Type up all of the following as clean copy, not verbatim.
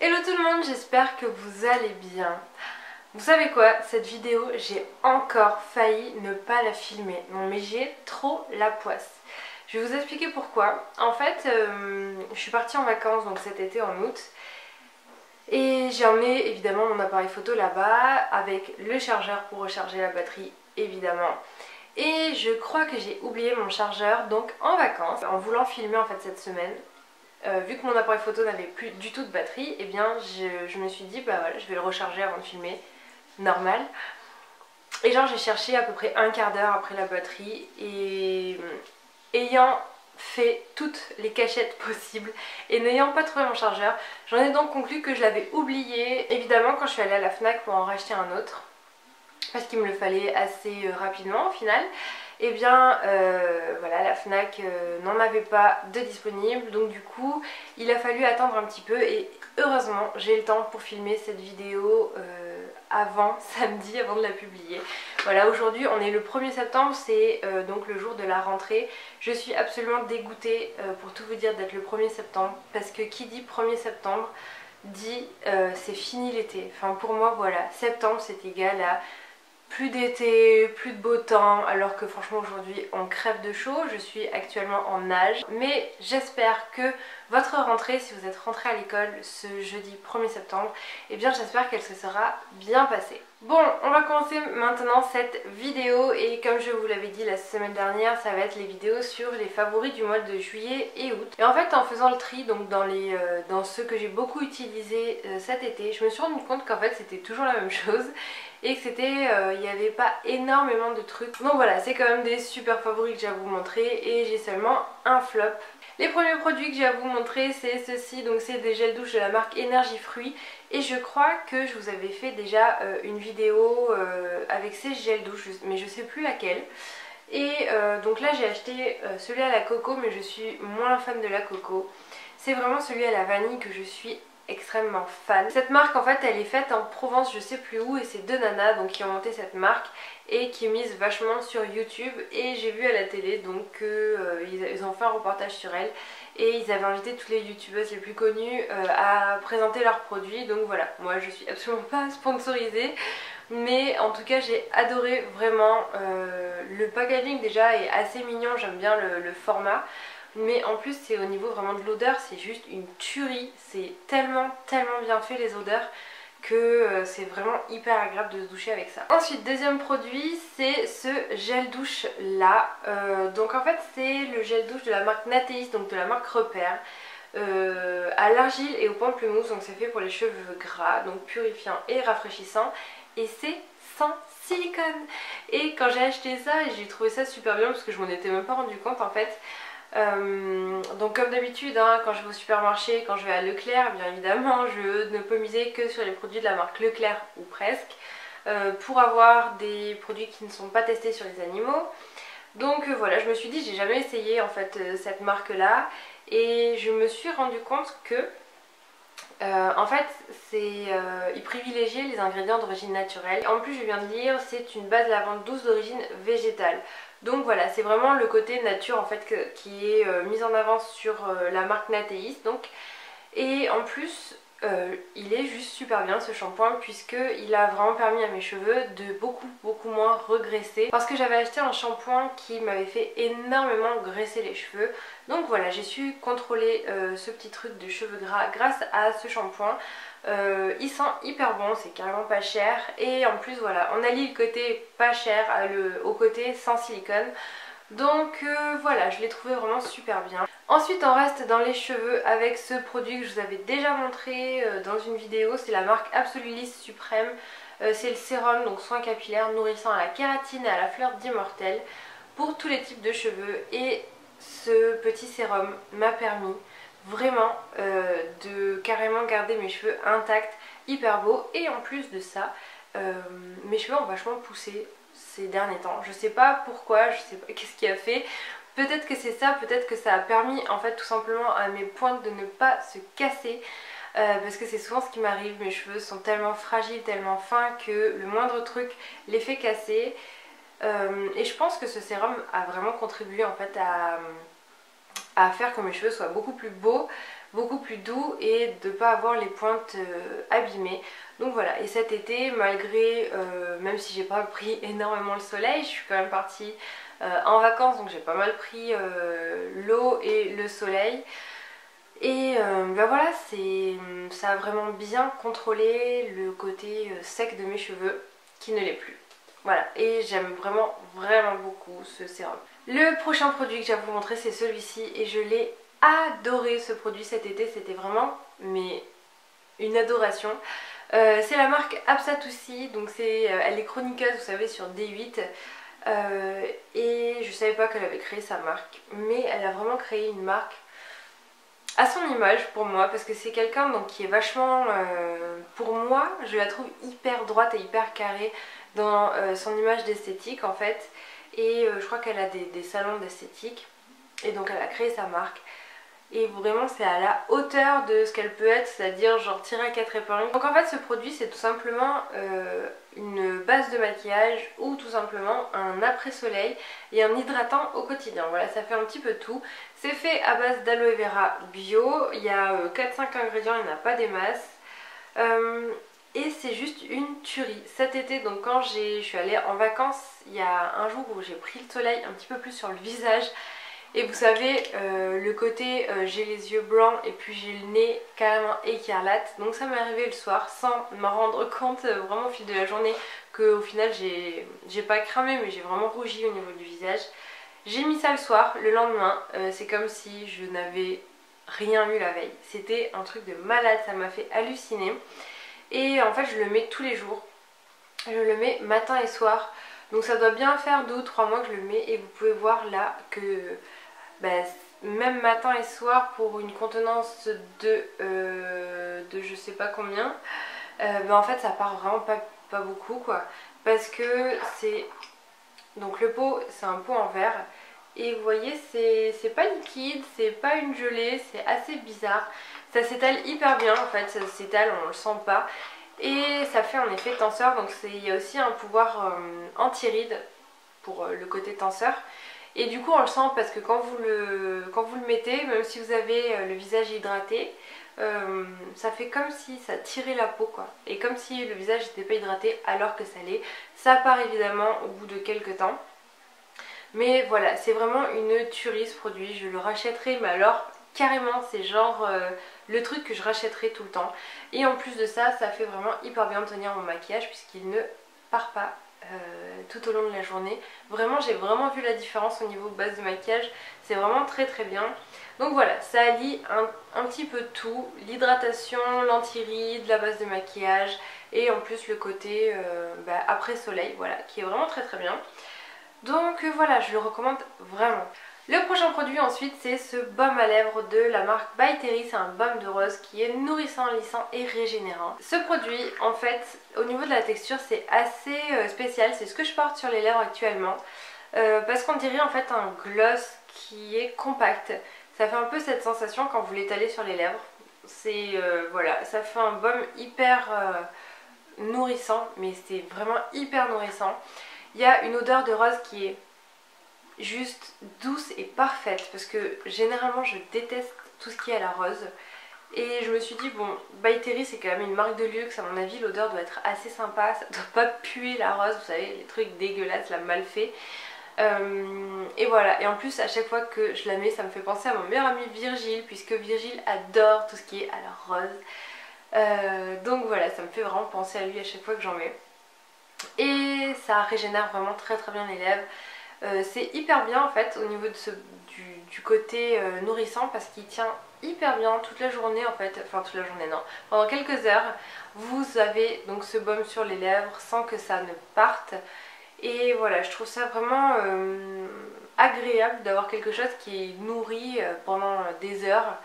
Hello tout le monde, j'espère que vous allez bien. Vous savez quoi, cette vidéo, j'ai encore failli ne pas la filmer. Non mais j'ai trop la poisse. Je vais vous expliquer pourquoi. En fait, je suis partie en vacances donc cet été en août. Et j'ai emmené évidemment mon appareil photo là-bas avec le chargeur pour recharger la batterie évidemment. Et je crois que j'ai oublié mon chargeur donc en vacances, en voulant filmer en fait cette semaine. Vu que mon appareil photo n'avait plus du tout de batterie, et bien je me suis dit bah voilà, je vais le recharger avant de filmer, normal. Et genre j'ai cherché à peu près un quart d'heure après la batterie et ayant fait toutes les cachettes possibles et n'ayant pas trouvé mon chargeur, j'en ai donc conclu que je l'avais oublié. Évidemment quand je suis allée à la Fnac pour en racheter un autre, parce qu'il me le fallait assez rapidement au final, et bien voilà, la Fnac n'en avait pas de disponible, donc du coup il a fallu attendre un petit peu et heureusement j'ai le temps pour filmer cette vidéo avant samedi, avant de la publier. Voilà, aujourd'hui on est le 1er septembre, c'est donc le jour de la rentrée. Je suis absolument dégoûtée pour tout vous dire d'être le 1er septembre, parce que qui dit 1er septembre dit c'est fini l'été. Enfin pour moi voilà, septembre c'est égal à plus d'été, plus de beau temps, alors que franchement aujourd'hui on crève de chaud. Je suis actuellement en nage, mais j'espère que votre rentrée, si vous êtes rentré à l'école ce jeudi 1er septembre, eh bien j'espère qu'elle se sera bien passée. Bon, on va commencer maintenant cette vidéo et comme je vous l'avais dit la semaine dernière, ça va être les vidéos sur les favoris du mois de juillet et août. Et en fait en faisant le tri donc dans ceux que j'ai beaucoup utilisés cet été, je me suis rendu compte qu'en fait c'était toujours la même chose et que c'était, il n'y avait pas énormément de trucs. Donc voilà, c'est quand même des super favoris que j'ai à vous montrer et j'ai seulement un flop. Les premiers produits que j'ai à vous montrer c'est ceci, donc c'est des gels douche de la marque Énergie Fruits et je crois que je vous avais fait déjà une vidéo avec ces gels douche mais je sais plus laquelle. Et donc là j'ai acheté celui à la coco, mais je suis moins fan de la coco. C'est vraiment celui à la vanille que je suis extrêmement fan. Cette marque en fait elle est faite en Provence, je sais plus où, et c'est deux nanas donc qui ont monté cette marque et qui misent vachement sur YouTube, et j'ai vu à la télé donc ils ont fait un reportage sur elle et ils avaient invité toutes les youtubeuses les plus connues à présenter leurs produits. Donc voilà, moi je suis absolument pas sponsorisée, mais en tout cas j'ai adoré vraiment. Le packaging déjà est assez mignon, j'aime bien le format. Mais en plus c'est au niveau vraiment de l'odeur, c'est juste une tuerie. C'est tellement bien fait les odeurs que c'est vraiment hyper agréable de se doucher avec ça. Ensuite deuxième produit c'est ce gel douche là. Donc en fait c'est le gel douche de la marque Natéis, donc de la marque Repère. À l'argile et au pamplemousse, donc c'est fait pour les cheveux gras, donc purifiant et rafraîchissant, et c'est sans silicone. Et quand j'ai acheté ça, j'ai trouvé ça super bien parce que je m'en étais même pas rendu compte en fait. Donc comme d'habitude hein, quand je vais au supermarché, quand je vais à Leclerc, bien évidemment je ne peux miser que sur les produits de la marque Leclerc ou presque, pour avoir des produits qui ne sont pas testés sur les animaux. Donc voilà, je me suis dit, j'ai jamais essayé en fait cette marque là, et je me suis rendu compte que en fait ils privilégiaient les ingrédients d'origine naturelle. En plus je viens de lire, c'est une base lavande douce d'origine végétale. Donc voilà, c'est vraiment le côté nature en fait qui est mis en avant sur la marque Natéis donc. Et en plus il est juste super bien ce shampoing, puisqu'il a vraiment permis à mes cheveux de beaucoup moins regresser, parce que j'avais acheté un shampoing qui m'avait fait énormément graisser les cheveux. Donc voilà, j'ai su contrôler ce petit truc de cheveux gras grâce à ce shampoing. Il sent hyper bon, c'est carrément pas cher, et en plus voilà, on allie le côté pas cher au côté sans silicone. Donc voilà, je l'ai trouvé vraiment super bien. Ensuite on reste dans les cheveux avec ce produit que je vous avais déjà montré dans une vidéo, c'est la marque Absolulis Suprême. C'est le sérum, donc soin capillaire nourrissant à la kératine et à la fleur d'immortel pour tous les types de cheveux. Et ce petit sérum m'a permis vraiment de carrément garder mes cheveux intacts, hyper beaux. Et en plus de ça, mes cheveux ont vachement poussé ces derniers temps. Je sais pas pourquoi, je sais pas qu'est-ce qui a fait. Peut-être que c'est ça, peut-être que ça a permis en fait tout simplement à mes pointes de ne pas se casser. Parce que c'est souvent ce qui m'arrive, mes cheveux sont tellement fragiles, tellement fins que le moindre truc les fait casser. Et je pense que ce sérum a vraiment contribué en fait à faire que mes cheveux soient beaucoup plus beaux, beaucoup plus doux et de ne pas avoir les pointes abîmées. Donc voilà, et cet été, malgré, même si j'ai pas pris énormément le soleil, je suis quand même partie en vacances, donc j'ai pas mal pris l'eau et le soleil. Et ben voilà, ça a vraiment bien contrôlé le côté sec de mes cheveux qui ne l'est plus. Voilà, et j'aime vraiment beaucoup ce sérum. Le prochain produit que j'ai à vous montrer, c'est celui-ci, et je l'ai adoré ce produit cet été, c'était vraiment une adoration. C'est la marque Apsatoussi, donc elle est chroniqueuse, vous savez, sur D8. Et je savais pas qu'elle avait créé sa marque, mais elle a vraiment créé une marque à son image pour moi, parce que c'est quelqu'un donc qui est vachement, pour moi, je la trouve hyper droite et hyper carrée dans son image d'esthétique en fait. Et je crois qu'elle a des salons d'esthétique, et donc elle a créé sa marque. Et vraiment c'est à la hauteur de ce qu'elle peut être, c'est-à-dire genre tirer à 4 épingles. Donc en fait ce produit c'est tout simplement une base de maquillage ou tout simplement un après-soleil et un hydratant au quotidien. Voilà, ça fait un petit peu tout. C'est fait à base d'aloe vera bio, il y a 4-5 ingrédients, il n'y en a pas des masses. Et c'est juste une tuerie. Cet été, donc quand je suis allée en vacances, il y a un jour où j'ai pris le soleil un petit peu plus sur le visage. Et vous savez, le côté j'ai les yeux blancs et puis j'ai le nez carrément écarlate. Donc ça m'est arrivé le soir sans m'en rendre compte vraiment au fil de la journée qu'au final j'ai pas cramé mais j'ai vraiment rougi au niveau du visage. J'ai mis ça le soir, le lendemain, c'est comme si je n'avais rien eu la veille. C'était un truc de malade, ça m'a fait halluciner. Et en fait je le mets tous les jours, je le mets matin et soir. Donc ça doit bien faire 2 ou 3 mois que je le mets et vous pouvez voir là que même matin et soir pour une contenance de je sais pas combien, en fait ça part vraiment pas beaucoup quoi. Parce que c'est... Donc le pot c'est un pot en verre. Et vous voyez c'est pas liquide, c'est pas une gelée, c'est assez bizarre. Ça s'étale hyper bien en fait, ça s'étale, on le sent pas. Et ça fait un effet tenseur, donc il y a aussi un pouvoir anti-rides pour le côté tenseur. Et du coup on le sent parce que quand vous le mettez, même si vous avez le visage hydraté, ça fait comme si ça tirait la peau quoi. Et comme si le visage n'était pas hydraté alors que ça l'est. Ça part évidemment au bout de quelques temps. Mais voilà, c'est vraiment une tuerie ce produit, je le rachèterai, mais alors carrément c'est genre le truc que je rachèterai tout le temps. Et en plus de ça, ça fait vraiment hyper bien tenir mon maquillage puisqu'il ne part pas tout au long de la journée. Vraiment j'ai vraiment vu la différence au niveau base de maquillage, c'est vraiment très bien. Donc voilà, ça allie un petit peu tout, l'hydratation, l'anti-rides, la base de maquillage et en plus le côté après soleil, voilà, qui est vraiment très bien. Donc voilà, je le recommande vraiment. Le prochain produit ensuite c'est ce baume à lèvres de la marque By Terry, c'est un baume de rose qui est nourrissant, lissant et régénérant. Ce produit en fait au niveau de la texture c'est assez spécial, c'est ce que je porte sur les lèvres actuellement parce qu'on dirait en fait un gloss qui est compact. Ça fait un peu cette sensation quand vous l'étalez sur les lèvres. C'est voilà, ça fait un baume hyper nourrissant, mais c'est vraiment hyper nourrissant. Il y a une odeur de rose qui est juste douce et parfaite parce que généralement je déteste tout ce qui est à la rose. Et je me suis dit bon, By Terry c'est quand même une marque de luxe, à mon avis l'odeur doit être assez sympa, ça doit pas puer la rose, vous savez les trucs dégueulasses, la mal fait. Et voilà, et en plus à chaque fois que je la mets ça me fait penser à mon meilleur ami Virgile puisque Virgile adore tout ce qui est à la rose. Donc voilà, ça me fait vraiment penser à lui à chaque fois que j'en mets. Et ça régénère vraiment très bien les lèvres. C'est hyper bien en fait au niveau de du côté nourrissant parce qu'il tient hyper bien toute la journée en fait, enfin toute la journée non, pendant quelques heures vous avez donc ce baume sur les lèvres sans que ça ne parte. Et voilà, je trouve ça vraiment agréable d'avoir quelque chose qui nourrit pendant des heures.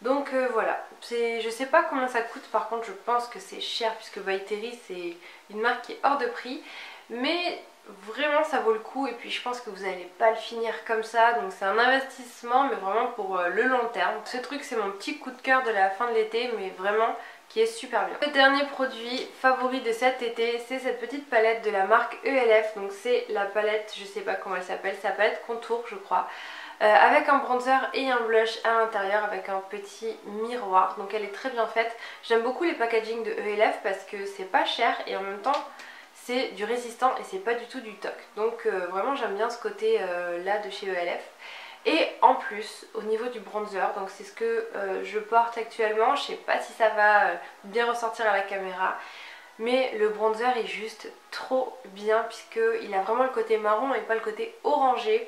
Donc voilà, je sais pas combien ça coûte, par contre je pense que c'est cher puisque By Terry c'est une marque qui est hors de prix. Mais vraiment ça vaut le coup et puis je pense que vous n'allez pas le finir comme ça. Donc c'est un investissement mais vraiment pour le long terme. Ce truc c'est mon petit coup de cœur de la fin de l'été mais vraiment qui est super bien. Le dernier produit favori de cet été c'est cette petite palette de la marque ELF. Donc c'est la palette, je sais pas comment elle s'appelle, c'est la palette contour je crois. avec un bronzer et un blush à l'intérieur avec un petit miroir. Donc elle est très bien faite. J'aime beaucoup les packaging de ELF parce que c'est pas cher et en même temps c'est du résistant et c'est pas du tout du toc. Donc vraiment j'aime bien ce côté là de chez ELF. Et en plus au niveau du bronzer, donc c'est ce que je porte actuellement, je sais pas si ça va bien ressortir à la caméra, mais le bronzer est juste trop bien puisqu'il a vraiment le côté marron et pas le côté orangé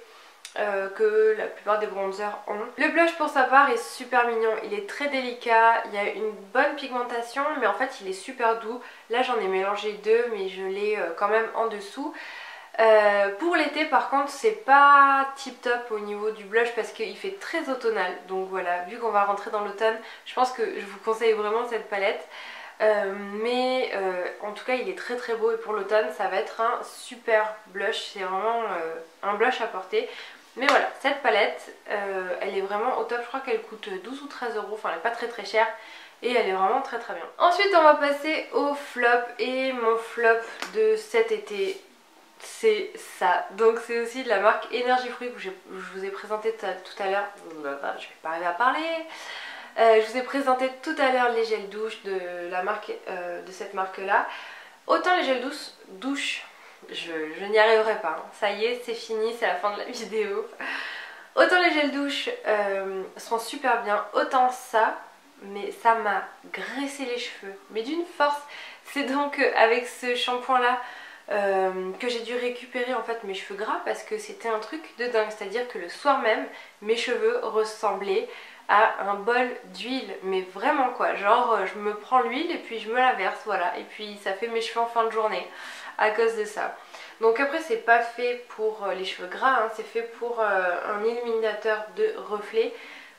que la plupart des bronzers ont. Le blush pour sa part est super mignon, il est très délicat, il y a une bonne pigmentation mais en fait il est super doux. Là j'en ai mélangé deux mais je l'ai quand même en dessous. Pour l'été par contre c'est pas tip top au niveau du blush parce qu'il fait très automnal, donc voilà, vu qu'on va rentrer dans l'automne je pense que je vous conseille vraiment cette palette. En tout cas il est très très beau et pour l'automne ça va être un super blush, c'est vraiment un blush à porter. Mais voilà, cette palette elle est vraiment au top, je crois qu'elle coûte 12 ou 13 euros, enfin elle est pas très très chère et elle est vraiment très très bien. Ensuite on va passer au flop et mon flop de cet été c'est ça. Donc c'est aussi de la marque Energy Fruit que je vous ai présenté tout à l'heure, je vais pas arriver à parler. Je vous ai présenté tout à l'heure les gels douche de cette marque là. Autant les gels douche, je n'y arriverai pas, hein. Ça y est, c'est fini, c'est la fin de la vidéo. Autant les gels douche sont super bien, autant ça, mais ça m'a graissé les cheveux, mais d'une force. C'est donc avec ce shampoing là que j'ai dû récupérer en fait mes cheveux gras parce que c'était un truc de dingue, c'est à dire que le soir même mes cheveux ressemblaient à un bol d'huile, mais vraiment quoi, genre je me prends l'huile et puis je me la verse, voilà, et puis ça fait mes cheveux en fin de journée à cause de ça. Donc après c'est pas fait pour les cheveux gras, hein, c'est fait pour un illuminateur de reflets,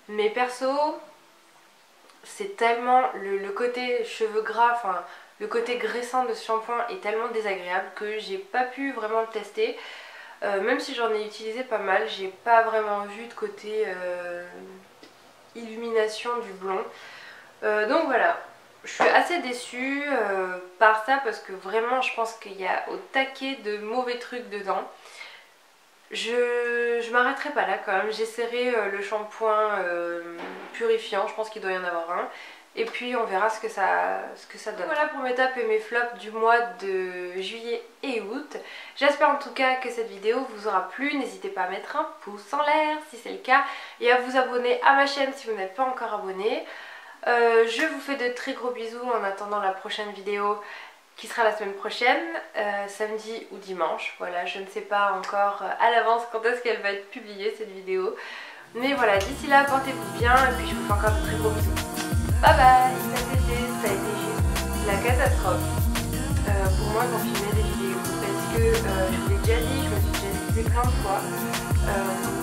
mais perso c'est tellement le côté cheveux gras, enfin le côté graissant de ce shampoing est tellement désagréable que j'ai pas pu vraiment le tester. Même si j'en ai utilisé pas mal, j'ai pas vraiment vu de côté illumination du blond. Donc voilà, je suis assez déçue par ça parce que vraiment je pense qu'il y a au taquet de mauvais trucs dedans. Je m'arrêterai pas là quand même, j'essaierai le shampoing purifiant, je pense qu'il doit y en avoir un. Et puis on verra ce que ça donne. Voilà pour mes tops et mes flops du mois de juillet et août. J'espère en tout cas que cette vidéo vous aura plu. N'hésitez pas à mettre un pouce en l'air si c'est le cas. Et à vous abonner à ma chaîne si vous n'êtes pas encore abonné. Je vous fais de très gros bisous en attendant la prochaine vidéo qui sera la semaine prochaine, samedi ou dimanche. Voilà, je ne sais pas encore à l'avance quand est-ce qu'elle va être publiée cette vidéo. Mais voilà, d'ici là portez-vous bien et puis je vous fais encore de très gros bisous. Bye bye. Cet été ça a été juste la catastrophe pour moi quand filmer des vidéos parce que je vous l'ai déjà dit, je me suis déjà excusée plein de fois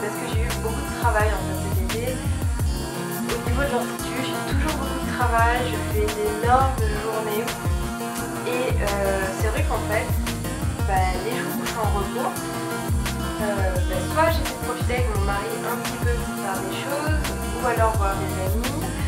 parce que j'ai eu beaucoup de travail en fait cet été. Au niveau de l'institut j'ai toujours beaucoup de travail, je fais d'énormes journées et c'est vrai qu'en fait les jours où je suis en repos soit j'essaie de profiter avec mon mari un petit peu pour faire des choses ou alors voir des amis.